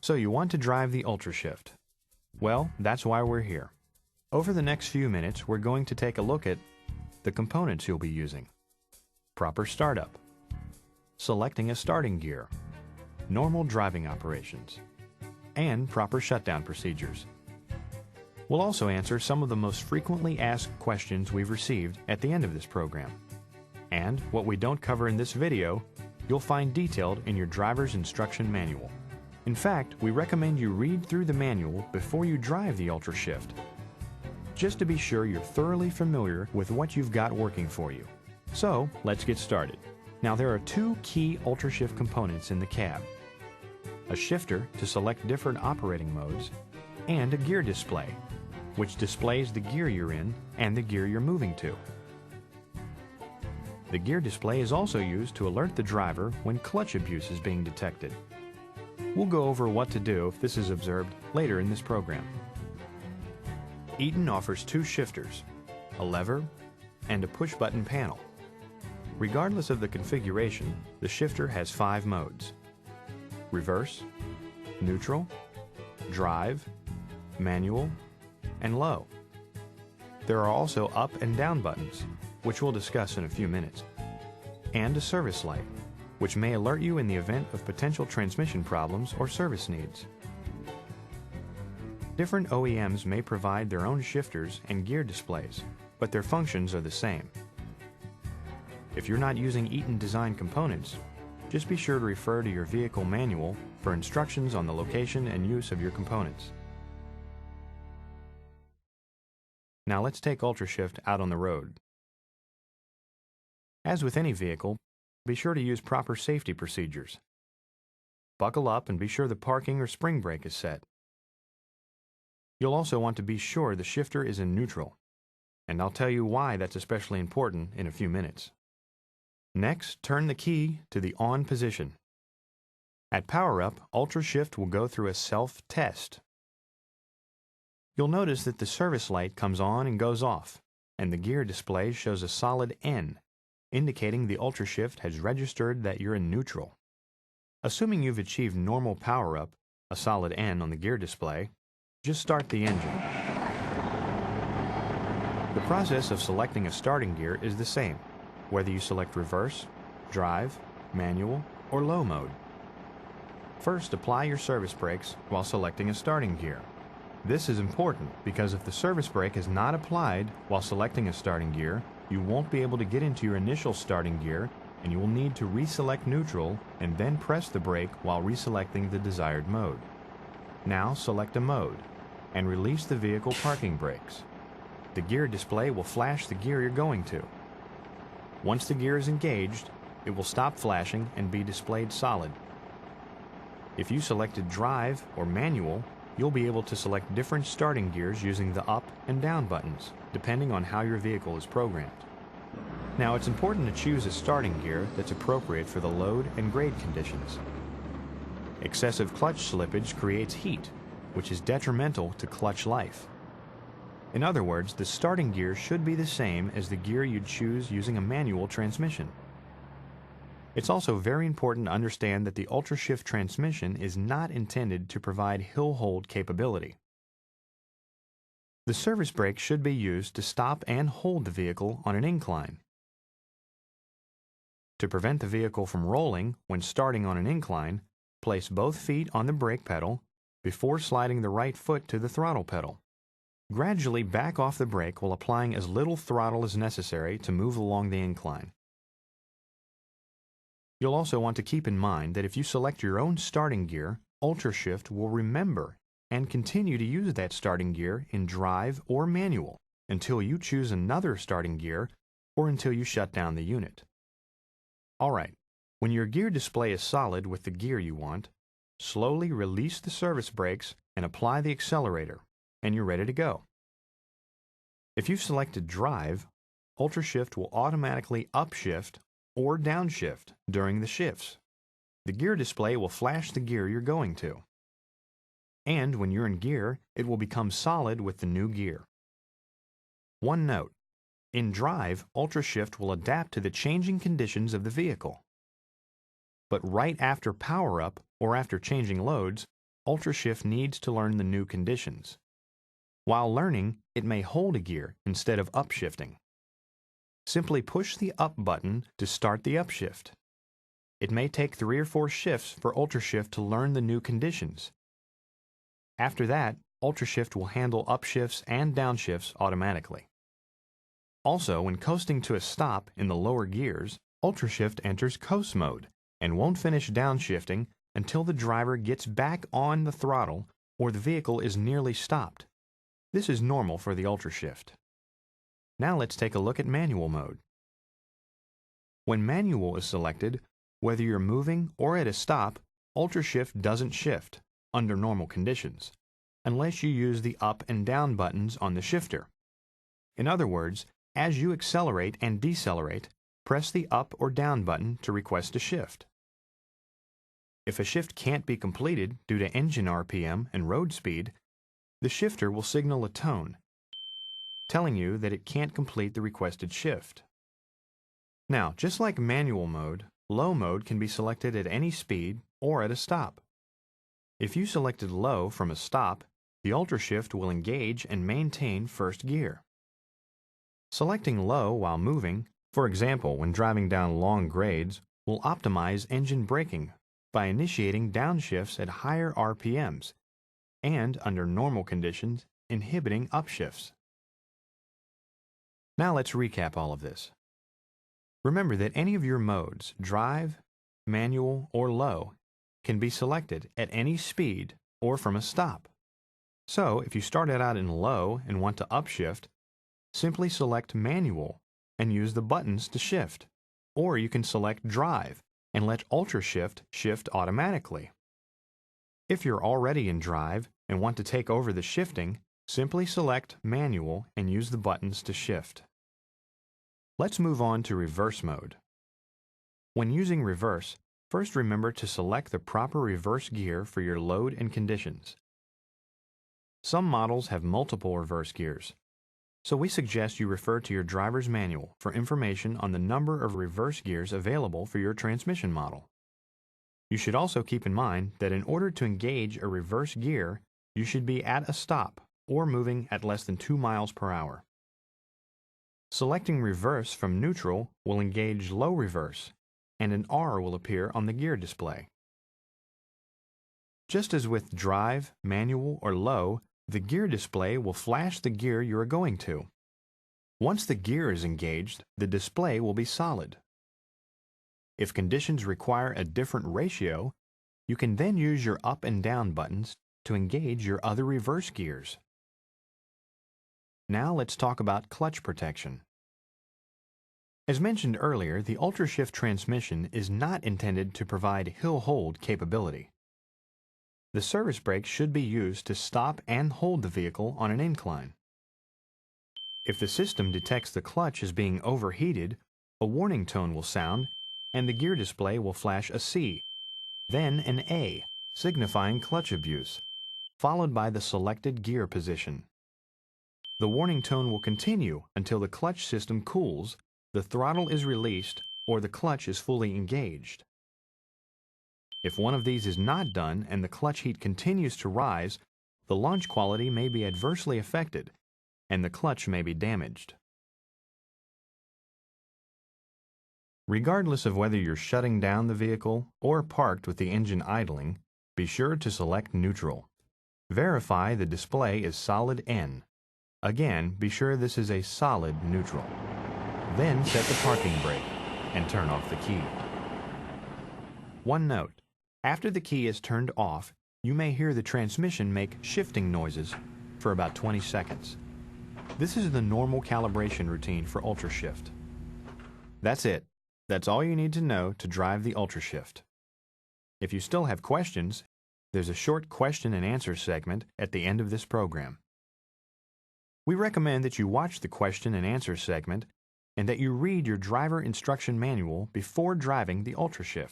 So you want to drive the UltraShift. Well, that's why we're here. Over the next few minutes, we're going to take a look at the components you'll be using, proper startup, selecting a starting gear, normal driving operations, and proper shutdown procedures. We'll also answer some of the most frequently asked questions we've received at the end of this program. And what we don't cover in this video, you'll find detailed in your driver's instruction manual. In fact, we recommend you read through the manual before you drive the UltraShift, just to be sure you're thoroughly familiar with what you've got working for you. So, let's get started. Now, there are two key UltraShift components in the cab: a shifter to select different operating modes, and a gear display, which displays the gear you're in and the gear you're moving to. The gear display is also used to alert the driver when clutch abuse is being detected. We'll go over what to do if this is observed later in this program. Eaton offers two shifters, a lever and a push-button panel. Regardless of the configuration, the shifter has 5 modes: reverse, neutral, drive, manual, and low. There are also up and down buttons, which we'll discuss in a few minutes, and a service light, which may alert you in the event of potential transmission problems or service needs. Different OEMs may provide their own shifters and gear displays, but their functions are the same. If you're not using Eaton design components, just be sure to refer to your vehicle manual for instructions on the location and use of your components. Now let's take UltraShift out on the road. As with any vehicle, be sure to use proper safety procedures. Buckle up and be sure the parking or spring brake is set. You'll also want to be sure the shifter is in neutral, and I'll tell you why that's especially important in a few minutes. Next, turn the key to the on position. At power up, UltraShift will go through a self-test. You'll notice that the service light comes on and goes off, and the gear display shows a solid N, indicating the UltraShift has registered that you're in neutral. Assuming you've achieved normal power up, a solid N on the gear display, just start the engine. The process of selecting a starting gear is the same, whether you select reverse, drive, manual, or low mode. First, apply your service brakes while selecting a starting gear. This is important because if the service brake is not applied while selecting a starting gear, you won't be able to get into your initial starting gear, and you will need to reselect neutral and then press the brake while reselecting the desired mode. Now select a mode and release the vehicle parking brakes. The gear display will flash the gear you're going to. Once the gear is engaged, it will stop flashing and be displayed solid. If you selected drive or manual, you'll be able to select different starting gears using the up and down buttons, depending on how your vehicle is programmed. Now, it's important to choose a starting gear that's appropriate for the load and grade conditions. Excessive clutch slippage creates heat, which is detrimental to clutch life. In other words, the starting gear should be the same as the gear you'd choose using a manual transmission. It's also very important to understand that the UltraShift transmission is not intended to provide hill hold capability. The service brake should be used to stop and hold the vehicle on an incline. To prevent the vehicle from rolling when starting on an incline, place both feet on the brake pedal before sliding the right foot to the throttle pedal. Gradually back off the brake while applying as little throttle as necessary to move along the incline. You'll also want to keep in mind that if you select your own starting gear, UltraShift will remember and continue to use that starting gear in drive or manual until you choose another starting gear or until you shut down the unit. Alright, when your gear display is solid with the gear you want, slowly release the service brakes and apply the accelerator, and you're ready to go. If you've selected drive, UltraShift will automatically upshift or downshift during the shifts. The gear display will flash the gear you're going to. And when you're in gear, it will become solid with the new gear. One note: in drive, UltraShift will adapt to the changing conditions of the vehicle. But right after power up or after changing loads, UltraShift needs to learn the new conditions. While learning, it may hold a gear instead of upshifting. Simply push the up button to start the upshift. It may take 3 or 4 shifts for UltraShift to learn the new conditions. After that, UltraShift will handle upshifts and downshifts automatically. Also, when coasting to a stop in the lower gears, UltraShift enters coast mode and won't finish downshifting until the driver gets back on the throttle or the vehicle is nearly stopped. This is normal for the UltraShift. Now let's take a look at manual mode. When manual is selected, whether you're moving or at a stop, UltraShift doesn't shift under normal conditions unless you use the up and down buttons on the shifter. In other words, as you accelerate and decelerate, press the up or down button to request a shift. If a shift can't be completed due to engine RPM and road speed, the shifter will signal a tone, telling you that it can't complete the requested shift. Now, just like manual mode, low mode can be selected at any speed or at a stop. If you selected low from a stop, the UltraShift will engage and maintain first gear. Selecting low while moving, for example when driving down long grades, will optimize engine braking by initiating downshifts at higher RPMs and, under normal conditions, inhibiting upshifts. Now let's recap all of this. Remember that any of your modes, drive, manual, or low, can be selected at any speed or from a stop. So, if you started out in low and want to upshift, simply select manual and use the buttons to shift. Or you can select drive and let UltraShift shift automatically. If you're already in drive and want to take over the shifting, simply select manual and use the buttons to shift. Let's move on to reverse mode. When using reverse, first remember to select the proper reverse gear for your load and conditions. Some models have multiple reverse gears, so we suggest you refer to your driver's manual for information on the number of reverse gears available for your transmission model. You should also keep in mind that in order to engage a reverse gear, you should be at a stop or moving at less than 2 miles per hour. Selecting reverse from neutral will engage low reverse, and an R will appear on the gear display. Just as with drive, manual, or low, the gear display will flash the gear you are going to. Once the gear is engaged, the display will be solid. If conditions require a different ratio, you can then use your up and down buttons to engage your other reverse gears. Now let's talk about clutch protection. As mentioned earlier, the UltraShift transmission is not intended to provide hill hold capability. The service brake should be used to stop and hold the vehicle on an incline. If the system detects the clutch as being overheated, a warning tone will sound and the gear display will flash a C, then an A, signifying clutch abuse, followed by the selected gear position. The warning tone will continue until the clutch system cools, the throttle is released, or the clutch is fully engaged. If one of these is not done and the clutch heat continues to rise, the launch quality may be adversely affected and the clutch may be damaged. Regardless of whether you're shutting down the vehicle or parked with the engine idling, be sure to select neutral. Verify the display is solid N. Again, be sure this is a solid neutral. Then set the parking brake and turn off the key. One note. After the key is turned off, you may hear the transmission make shifting noises for about 20 seconds. This is the normal calibration routine for UltraShift. That's it. That's all you need to know to drive the UltraShift. If you still have questions, there's a short question and answer segment at the end of this program. We recommend that you watch the question and answer segment and that you read your driver instruction manual before driving the UltraShift.